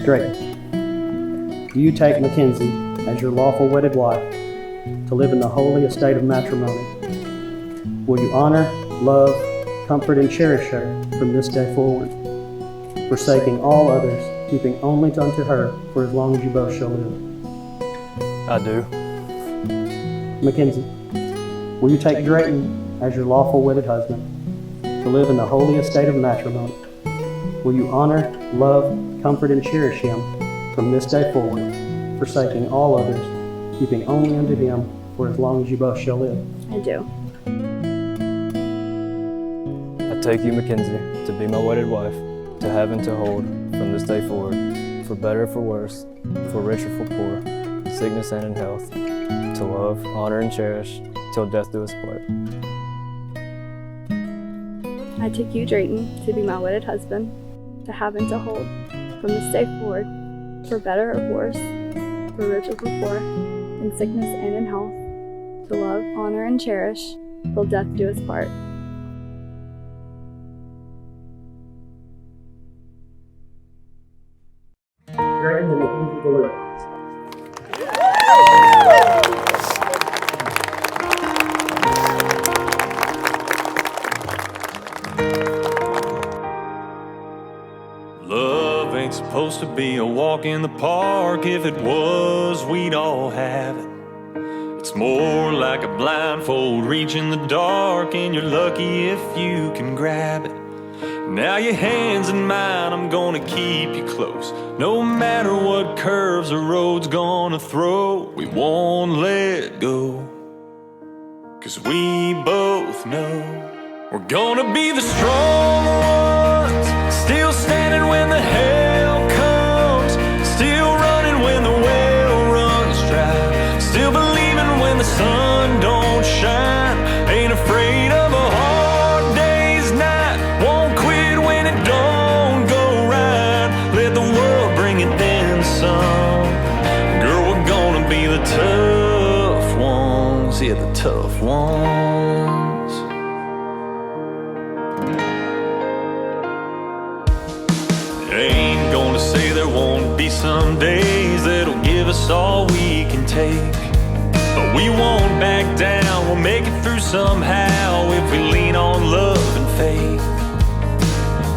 Drayton, do you take Mackenzie as your lawful wedded wife to live in the holy estate of matrimony? Will you honor, love, comfort, and cherish her from this day forward, forsaking all others, keeping only unto her for as long as you both shall live? I do. Mackenzie, will you take Drayton as your lawful wedded husband to live in the holy estate of matrimony? Will you honor, love, comfort, and cherish him from this day forward, forsaking all others, keeping only unto him for as long as you both shall live? I do. I take you, Mackenzie, to be my wedded wife, to have and to hold from this day forward, for better or for worse, for rich or for poor, in sickness and in health, to love, honor, and cherish, till death do us part. I take you, Drayton, to be my wedded husband, to have and to hold from this day forward, for better or worse, for rich or for poor, in sickness and in health, to love, honor, and cherish, till death do us part. Drayton and Mackenzie Belew. Love ain't supposed to be a walk in the park. If it was, we'd all have it. It's more like a blindfold reach in the dark, and you're lucky if you can grab it. Now your hands in mine, I'm gonna keep you close. No matter what curves the road's gonna throw, we won't let go. 'Cause we both know we're gonna be the strong ones, still standing when the hell comes, still running when the well runs dry, still believing when the sun don't shine, ain't afraid of a hard day's night, won't quit when it don't go right, let the world bring it then some. Girl, we're gonna be the tough ones, yeah, the tough ones. Ain't gonna say there won't be some days that'll give us all we can take, but we won't back down, we'll make it through somehow if we lean on love and faith.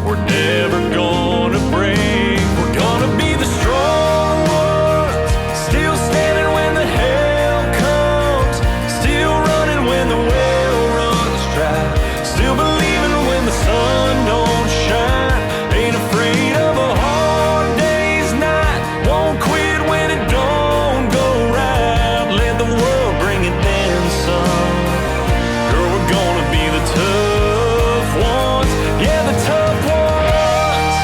We're never gonna break, we're gonna be the strong ones, still standing when the hell comes, still running when the well runs dry, still believing when the sun don't shine, ain't afraid of a hard day's night, won't quit when it don't go right, let the world bring it then some. Girl, we're gonna be the tough ones, yeah, the tough ones.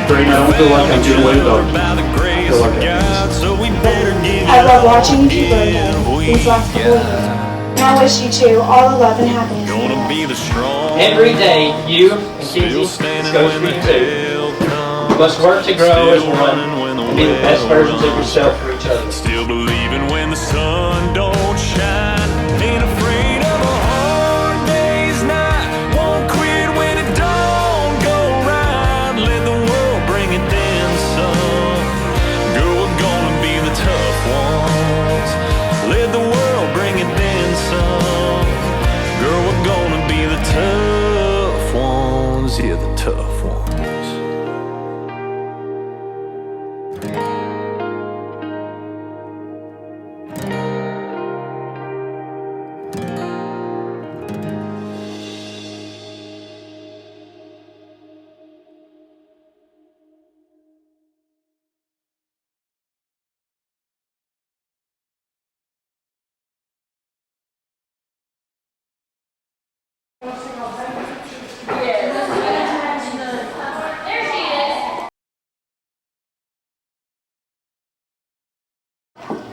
Drayton, I don't feel like I'm getting away with it. I feel like I love watching you grow though, these last couple of years. And I wish you two all the love and happiness in your Gonna life. be the strong. Every day, you and Kizzy, this goes for you too. You must work to grow as one and be the best versions of yourself for each other. Still believing when the sun don't shine, ain't afraid of a hard day's night, won't quit when it don't go right, let the world bring it then some. Girl, we're gonna be the tough ones, let the world bring it then some. Girl, we're gonna be the tough ones, yeah, the tough ones.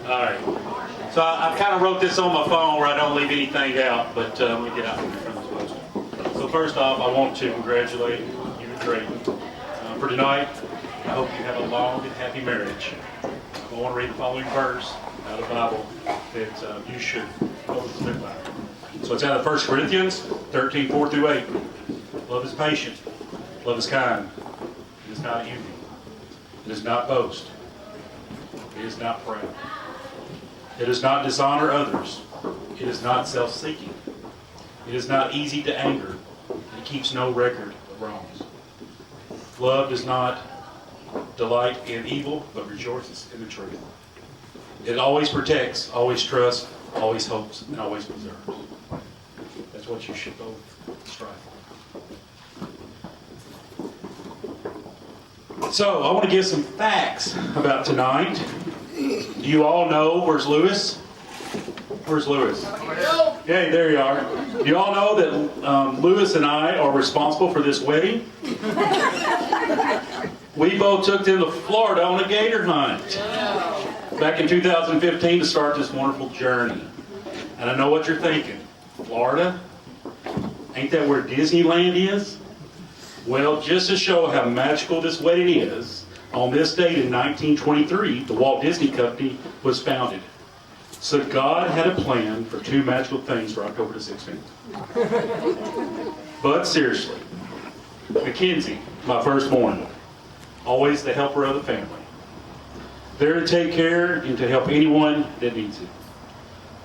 All right. So I kind of wrote this on my phone where I don't leave anything out, but let me get out from this post. So first off, I want to congratulate you and Drayton for tonight. I hope you have a long and happy marriage. I want to read the following verse. out of the Bible that you should live by. So it's out of 1 Corinthians 13, 4 through 8. Love is patient. Love is kind. It is not envy. It does not boast. It is not proud. It does not dishonor others. It is not self-seeking. It is not easy to anger. It keeps no record of wrongs. Love does not delight in evil, but rejoices in the truth. It always protects, always trusts, always hopes, and always preserves. That's what you should both strive for. So, I want to give some facts about tonight. Do you all know, where's Lewis? Where's Lewis? Hey, there you are. Do you all know that Lewis and I are responsible for this wedding? We both took them to Florida on a gator hunt back in 2015 to start this wonderful journey. And I know what you're thinking. Florida? Ain't that where Disneyland is? Well, just to show how magical this wedding is, on this date in 1923, the Walt Disney Company was founded. So God had a plan for two magical things for October the 16th. But seriously, Mackenzie, my firstborn, always the helper of the family. There to take care and to help anyone that needs it.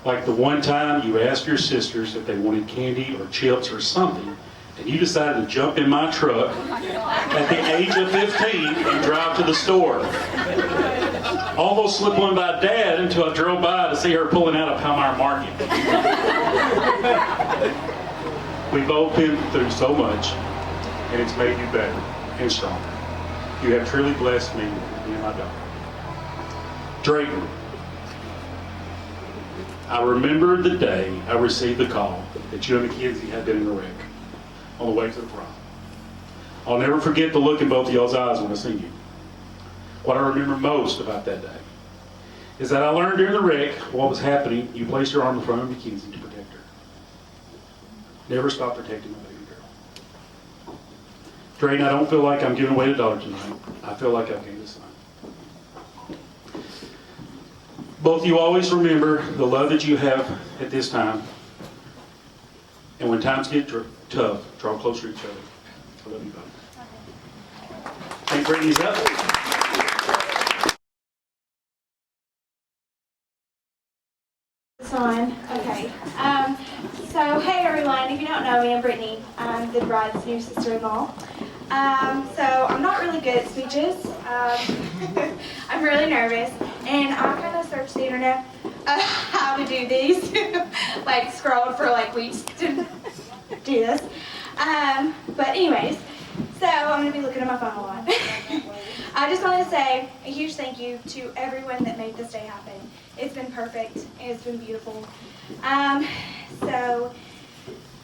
Like the one time you asked your sisters if they wanted candy or chips or something, and you decided to jump in my truck at the age of 15 and drive to the store. Almost slipped one by Dad until I drove by to see her pulling out of Palmyra Market. We've both been through so much, and it's made you better and stronger. You have truly blessed me and my daughter. Drayton, I remember the day I received the call that you and Mackenzie had been in a wreck on the way to the prom. I'll never forget the look in both of y'all's eyes when I seen you. What I remember most about that day is that I learned during the wreck what was happening. You placed your arm in front of Mackenzie to protect her. Never stop protecting my baby girl. Drayton, I don't feel like I'm giving away a daughter tonight. I feel like I've gained a son. Both of you always remember the love that you have at this time. And when times get tough, draw closer to each other. I love you both. Thank Brittany's up. It's on. Okay. So, hey everyone, if you don't know me, I'm Brittany. I'm the bride's new sister-in-law. So, I'm not really good at speeches. I'm really nervous. And I kind of searched the internet how to do these. Like, scrolled for like weeks to do this. But anyways, so I'm going to be looking at my phone a lot. I just want to say a huge thank you to everyone that made this day happen. It's been perfect. It's been beautiful. So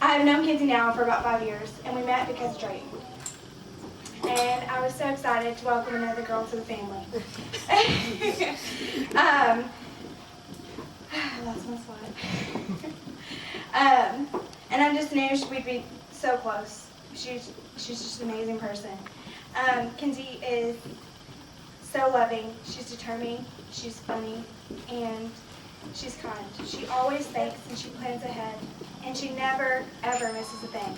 I've known Kenzie now for about 5 years, and we met because of Drayton. And I was so excited to welcome another girl to the family. I lost my slide. And I just knew we'd be so close. She's just an amazing person. Kenzie is so loving. She's determined. She's funny, and she's kind. She always thinks and she plans ahead, and she never ever misses a thing.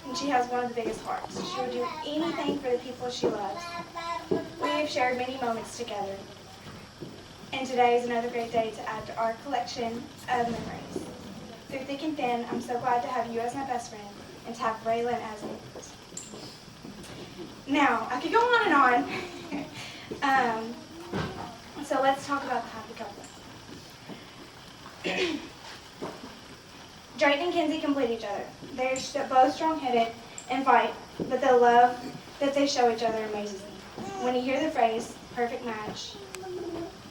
And she has one of the biggest hearts. She will do anything for the people she loves. We have shared many moments together, and today is another great day to add to our collection of memories. Through thick and thin, I'm so glad to have you as my best friend and to have Raylan as an aunt. Now, I could go on and on. So let's talk about the happy couple. Drayton and Kenzie complete each other. They're both strong-headed and fight, but the love that they show each other amazes me. When you hear the phrase, perfect match,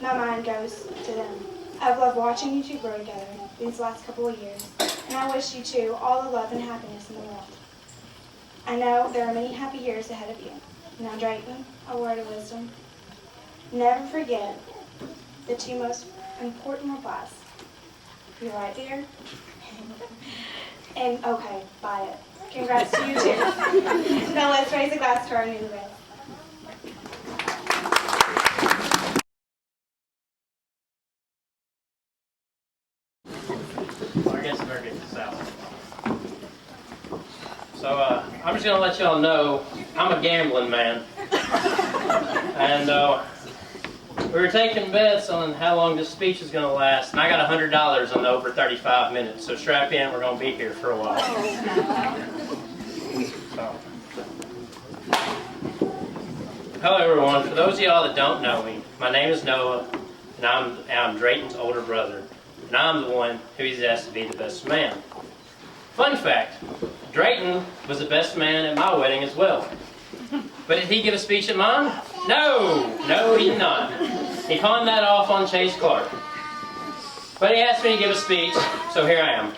my mind goes to them. I've loved watching you two grow together these last couple of years, and I wish you two all the love and happiness in the world. I know there are many happy years ahead of you. Now, Drayton, a word of wisdom. Never forget the two most important replies. You right, dear? And, okay, buy it. Congrats to you, too. Now let's raise a glass to our newlyweds. better get this out. So I'm just going to let y'all know I'm a gambling man. And we were taking bets on how long this speech is going to last, and I got $100 on over 35 minutes. So strap in, we're going to be here for a while. So. Hello everyone. For those of y'all that don't know me, my name is Noah, and I'm Drayton's older brother, and I'm the one who he's asked to be the best man. Fun fact, Drayton was the best man at my wedding as well. But did he give a speech at mine? No, he did not. He pawned that off on Chase Clark. But he asked me to give a speech, so here I am.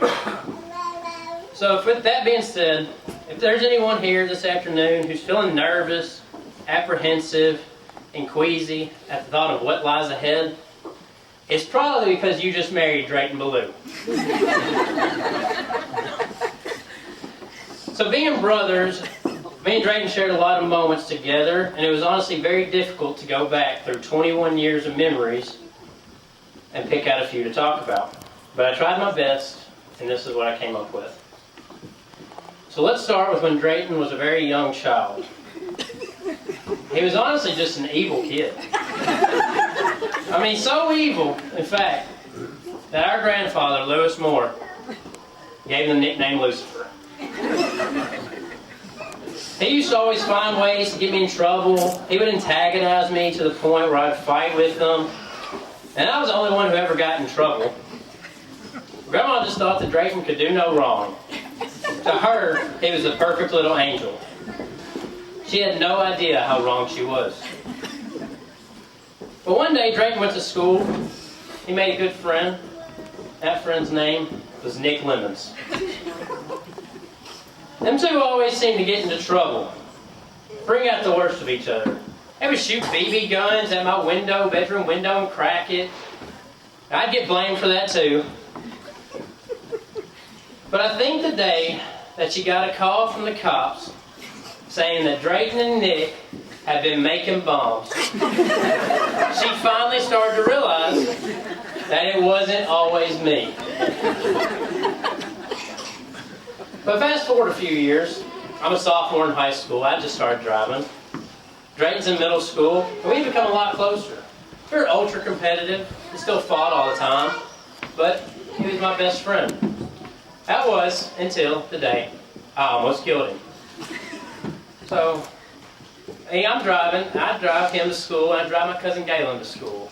So with that being said, if there's anyone here this afternoon who's feeling nervous, apprehensive, and queasy at the thought of what lies ahead, it's probably because you just married Drayton Belew. So being brothers, me and Drayton shared a lot of moments together, and it was honestly very difficult to go back through 21 years of memories and pick out a few to talk about. But I tried my best, and this is what I came up with. So let's start with when Drayton was a very young child. He was honestly just an evil kid. I mean, so evil, in fact, that our grandfather, Lewis Moore, gave him the nickname Lucifer. He used to always find ways to get me in trouble. He would antagonize me to the point where I'd fight with him. And I was the only one who ever got in trouble. Grandma just thought that Drayton could do no wrong. To her, he was a perfect little angel. She had no idea how wrong she was. But one day, Drayton went to school. He made a good friend. That friend's name was Nick Lemons. Them two always seemed to get into trouble. Bring out the worst of each other. They would shoot BB guns at my bedroom window, and crack it. I'd get blamed for that too. But I think the day that she got a call from the cops saying that Drayton and Nick had been making bombs, she finally started to realize that it wasn't always me. But fast forward a few years, I'm a sophomore in high school. I just started driving. Drayton's in middle school, and we've become a lot closer. We were ultra competitive. We still fought all the time, but he was my best friend. That was until the day I almost killed him. So, I'm driving. I drive him to school, and I drive my cousin Galen to school.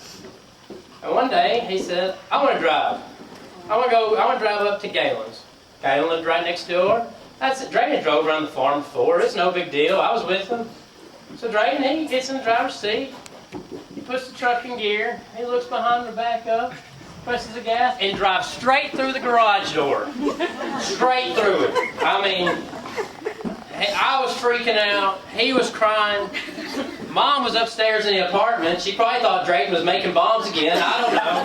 And one day, he said, I want to drive. I want to drive up to Galen's. Galen lived right next door. That's it. Drayton drove around the farm before. It's no big deal. I was with him. So Drayton, he gets in the driver's seat. He puts the truck in gear. He looks behind the back up, presses the gas, and drives straight through the garage door. Straight through it. I mean, I was freaking out. He was crying. Mom was upstairs in the apartment. She probably thought Drayton was making bombs again. I don't know.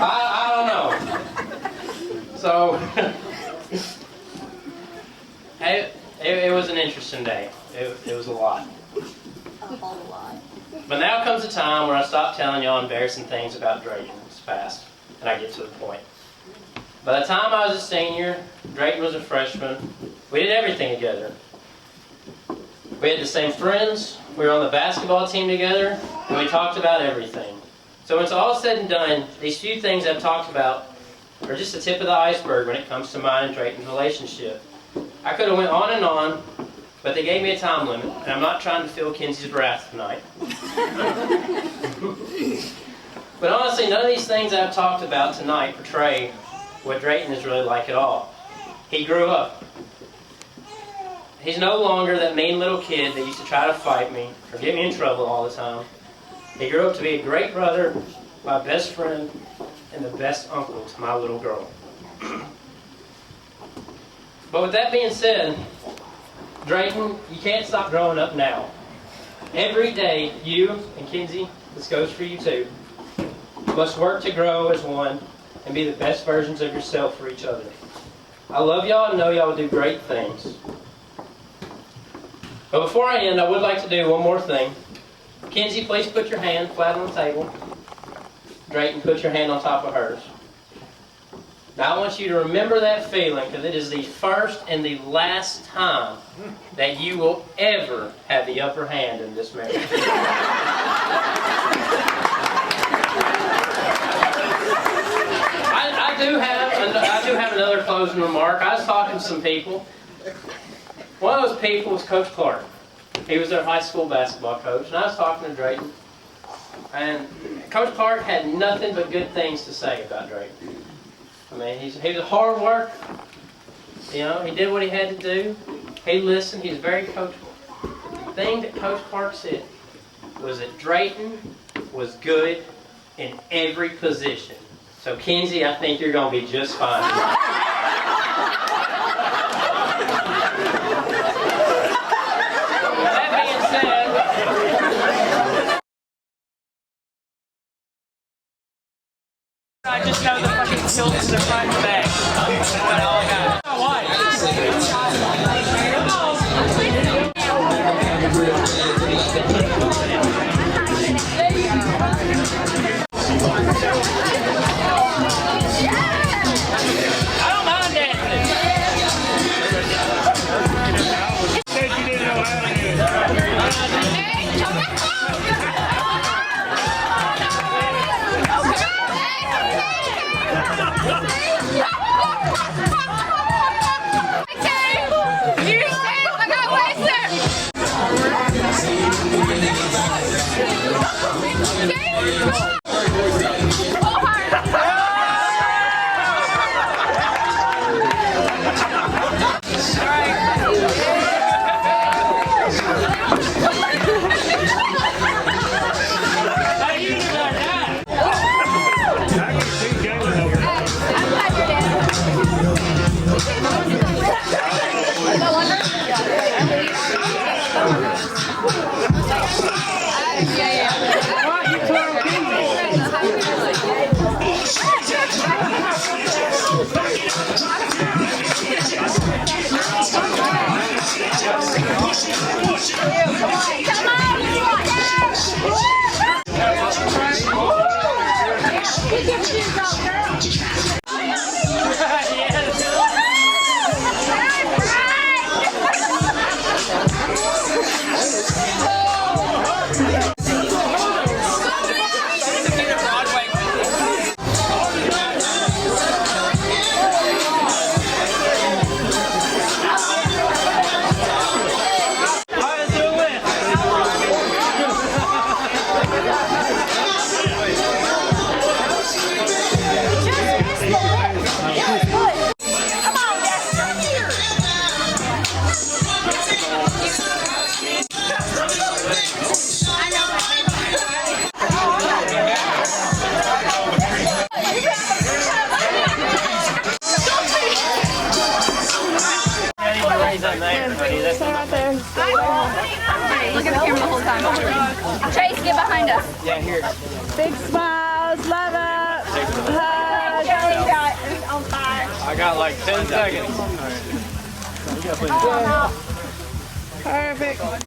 I don't know. So, it was an interesting day. It was a lot. A whole lot. But now comes a time where I stop telling y'all embarrassing things about Drayton's past, and I get to the point. By the time I was a senior, Drayton was a freshman. We did everything together. We had the same friends, we were on the basketball team together, and we talked about everything. So when it's all said and done, these few things I've talked about are just the tip of the iceberg when it comes to mine and Drayton's relationship. I could have went on and on, but they gave me a time limit, and I'm not trying to feel Kenzie's wrath tonight. But honestly, none of these things I've talked about tonight portray what Drayton is really like at all. He grew up. He's no longer that mean little kid that used to try to fight me or get me in trouble all the time. He grew up to be a great brother, my best friend, and the best uncle to my little girl. But with that being said, Drayton, you can't stop growing up now. Every day, you and Kenzie, this goes for you too, must work to grow as one and be the best versions of yourself for each other. I love y'all and know y'all will do great things. But before I end, I would like to do one more thing. Kenzie, please put your hand flat on the table. Drayton, put your hand on top of hers. Now I want you to remember that feeling, because it is the first and the last time that you will ever have the upper hand in this marriage. I do have another closing remark. I was talking to some people. One of those people was Coach Clark. He was their high school basketball coach, and I was talking to Drayton. And Coach Clark had nothing but good things to say about Drayton. I mean, he was a hard worker. You know, he did what he had to do. He listened. He was very coachable. The thing that Coach Clark said was that Drayton was good in every position. So, Kenzie, I think you're going to be just fine. That being said, I just know the fucking tilts in the front and back. That's all I got. I don't mind dancing. Said you didn't know how to do Look at the camera the whole time. Chase, get behind us. Yeah, here. Big smiles, love it. I got like 10 seconds. Perfect.